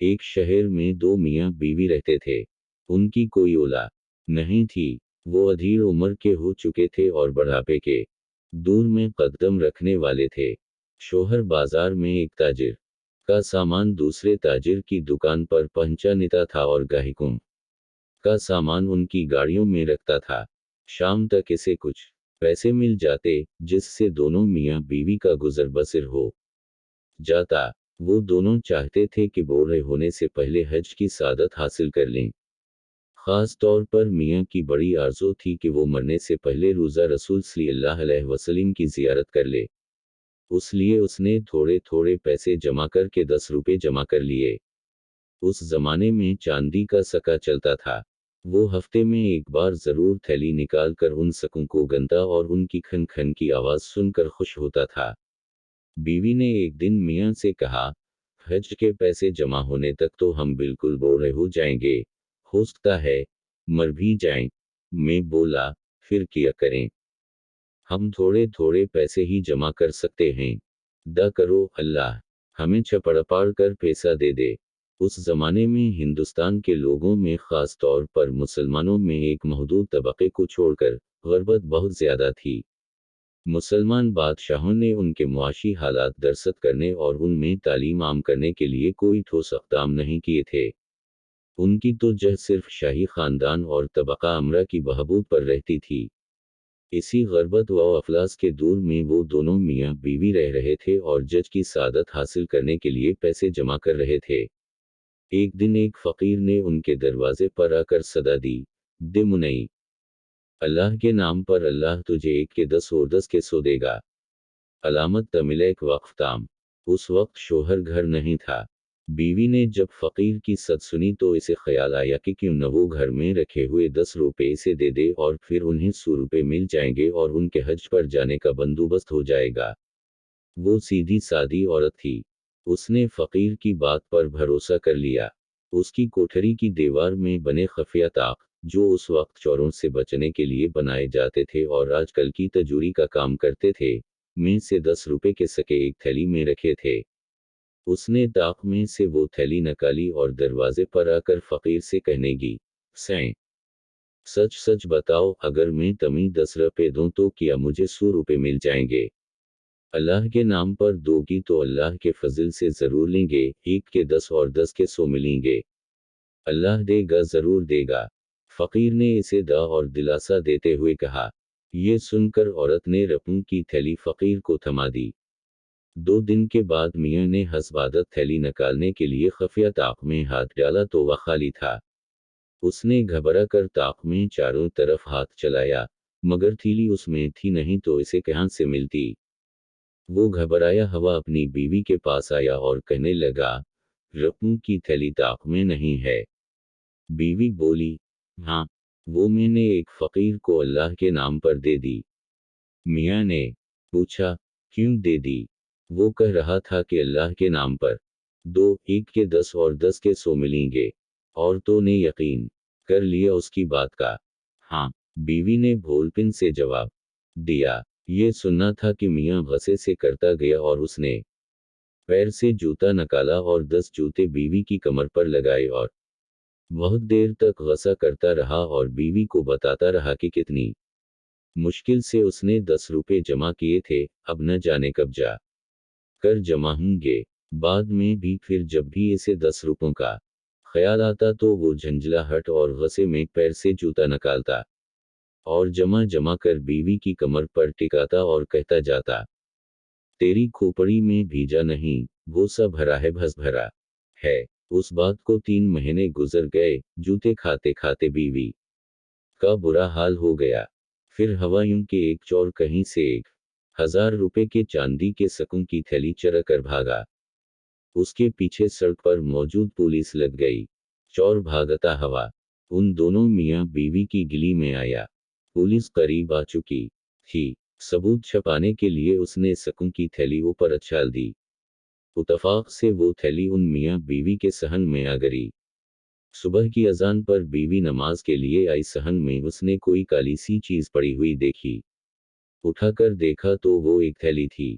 एक शहर में दो मियाँ बीवी रहते थे। उनकी कोई औलाद नहीं थी। वो अधीर उम्र के हो चुके थे और बुढ़ापे के दूर में कदम रखने वाले थे। शोहर बाजार में एक ताजिर का सामान दूसरे ताजिर की दुकान पर पहुंचाता था और ग्राहकों का सामान उनकी गाड़ियों में रखता था। शाम तक इसे कुछ पैसे मिल जाते, जिससे दोनों मियाँ बीवी का गुजर बसर हो जाता। वो दोनों चाहते थे कि बूढ़े होने से पहले हज की सादत हासिल कर लें। खास तौर पर मियाँ की बड़ी आरज़ू थी कि वो मरने से पहले रोज़ा रसूल सल्लल्लाहु अलैहि वसल्लम की ज़ियारत कर ले। उसलिए उसने थोड़े थोड़े पैसे जमा करके 10 रुपए जमा कर लिए। उस जमाने में चांदी का सका चलता था। वो हफ्ते में एक बार जरूर थैली निकाल कर उन सकों को गनता और उनकी खन खन की आवाज सुनकर खुश होता था। बीवी ने एक दिन मियाँ से कहा, हज के पैसे जमा होने तक तो हम बिल्कुल बूढ़े हो जाएंगे, हो सकता है मर भी जाएं। मैं बोला, फिर क्या करें? हम थोड़े थोड़े पैसे ही जमा कर सकते हैं। दुआ करो अल्लाह हमें छपड़पाड़ कर पैसा दे दे। उस जमाने में हिंदुस्तान के लोगों में खास तौर पर मुसलमानों में एक महदूद तबके को छोड़कर गुर्बत बहुत ज्यादा थी। मुसलमान बादशाहों ने उनके मुआशी हालात दरस्त करने और उनमें तालीम आम करने के लिए कोई ठोस इक़दाम नहीं किए थे। उनकी तो जह सिर्फ शाही खानदान और तबका अमरा की बहबूद पर रहती थी। इसी गरबत व अफलास के दूर में वो दोनों मियाँ बीवी रह रहे थे और जज की सादत हासिल करने के लिए पैसे जमा कर रहे थे। एक दिन एक फकीर ने उनके दरवाजे पर आकर सदा दी, दे मुनई, अल्लाह के नाम पर अल्लाह तुझे एक के 10 और 10 के 100 देगा। अलामत तमिलक वक्फ ताम। उस वक्त शोहर घर नहीं था। बीवी ने जब फकीर की सद सुनी तो इसे ख्याल आया कि क्यों न वो घर में रखे हुए 10 रुपए इसे दे दे और फिर उन्हें 100 रुपए मिल जाएंगे और उनके हज पर जाने का बंदोबस्त हो जाएगा। वो सीधी सादी औरत थी। उसने फकीर की बात पर भरोसा कर लिया। उसकी कोठरी की दीवार में बने खफिया ताक, जो उस वक्त चोरों से बचने के लिए बनाए जाते थे और आजकल की तजूरी का काम करते थे, में से 10 रुपए के सके एक थैली में रखे थे। उसने ताक में से वो थैली निकाली और दरवाजे पर आकर फकीर से कहने की, सैं, सच सच बताओ, अगर मैं तमी 10 रुपए दूं तो क्या मुझे 100 रुपए मिल जाएंगे? अल्लाह के नाम पर दोगी तो अल्लाह के फजल से जरूर लेंगे, एक के 10 और 10 के 100 मिलेंगे। अल्लाह देगा जरूर देगा। फकीर ने इसे दा और दिलासा देते हुए कहा। ये सुनकर औरत ने रकम की थैली फकीर को थमा दी। 2 दिन के बाद मियाँ ने हसबादत थैली निकालने के लिए खफिया ताक में हाथ डाला तो वह खाली था। उसने घबरा कर ताक में चारों तरफ हाथ चलाया, मगर थैली उसमें थी नहीं तो इसे कहाँ से मिलती। वो घबराया हुआ अपनी बीवी के पास आया और कहने लगा, रकम की थैली ताक में नहीं है। बीवी बोली, हाँ, वो मैंने एक फकीर को अल्लाह के नाम पर दे दी। मियाँ ने पूछा, क्यों दे दी? वो कह रहा था कि अल्लाह के नाम पर दो, एक के 10 और 10 के 100 मिलेंगे। औरतों ने यकीन कर लिया उसकी बात का। हाँ, बीवी ने भोलपिन से जवाब दिया। ये सुनना था कि मियाँ गसे से करता गया और उसने पैर से जूता निकाला और 10 जूते बीवी की कमर पर लगाए और बहुत देर तक गसा करता रहा और बीवी को बताता रहा कि कितनी मुश्किल से उसने 10 रुपए जमा किए थे, अब न जाने कब जा कर जमा होंगे। बाद में भी फिर जब भी इसे 10 रुपयों का ख्याल आता तो वो झंझलाहट और गसे में पैर से जूता निकालता और जमा जमा कर बीवी की कमर पर टिकाता और कहता जाता, तेरी खोपड़ी में भीजा नहीं, वो सब भरा है, भस भरा है। उस बात को 3 महीने गुजर गए, जूते खाते खाते बीवी का बुरा हाल हो गया। फिर हवाइयों के एक चोर कहीं से 1,000 रुपए के चांदी के सकों की थैली चरा कर भागा। उसके पीछे सड़क पर मौजूद पुलिस लग गई। चोर भागता हवा उन दोनों मियाँ बीवी की गिली में आया। पुलिस करीब आ चुकी थी। सबूत छपाने के लिए उसने सकों की थैली ऊपर उछाल दी। इत्तफाक से वो थैली उन मियाँ बीवी के सहन में आ गिरी। सुबह की अजान पर बीवी नमाज के लिए आई, सहन में उसने कोई काली सी चीज पड़ी हुई देखी। उठाकर देखा तो वो एक थैली थी।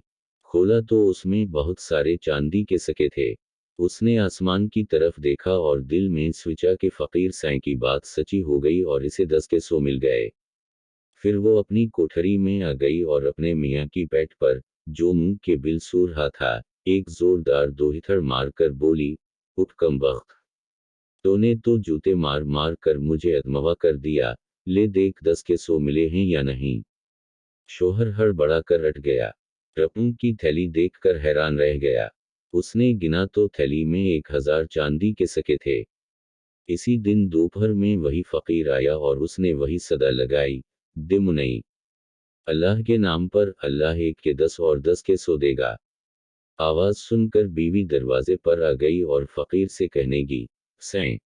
खोला तो उसमें बहुत सारे चांदी के सिक्के थे। उसने आसमान की तरफ देखा और दिल में सोचा कि फ़कीर साईं की बात सच्ची हो गई और इसे 10 के 100 मिल गए। फिर वो अपनी कोठरी में आ गई और अपने मियाँ की पैठ पर, जो मुंह के बिल सो रहा था, एक जोरदार दोहिथड़ मारकर बोली, उठ कमबख्त, तूने तो जूते मार मार कर मुझे अधमवा कर दिया, ले देख 10 के 100 मिले हैं या नहीं। शोहर हड़बड़ा कर अट गया। रकम की थैली देखकर हैरान रह गया। उसने गिना तो थैली में 1000 चांदी के सिक्के थे। इसी दिन दोपहर में वही फकीर आया और उसने वही सदा लगाई, दे मुनई, अल्लाह के नाम पर अल्लाह 1 के 10 और 10 के 100 देगा। आवाज सुनकर बीवी दरवाजे पर आ गई और फकीर से कहने लगी, सैं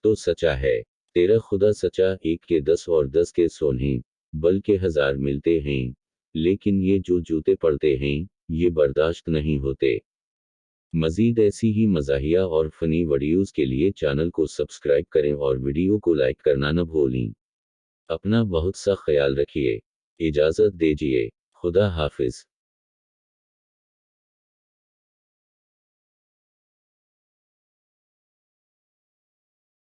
तो सच्चा है, तेरा खुदा सच्चा, 1 के 10 और 10 के 100 नहीं, बल्कि 1000 मिलते हैं, लेकिन ये जो जूते पड़ते हैं, ये बर्दाश्त नहीं होते। मज़ीद ऐसी ही मज़ाहिया और फ़नी वीडियोज़ के लिए चैनल को सब्सक्राइब करें और वीडियो को लाइक करना न भूलें। अपना बहुत सा ख्याल रखिए। इजाज़त दीजिए। खुदा हाफ़िज़।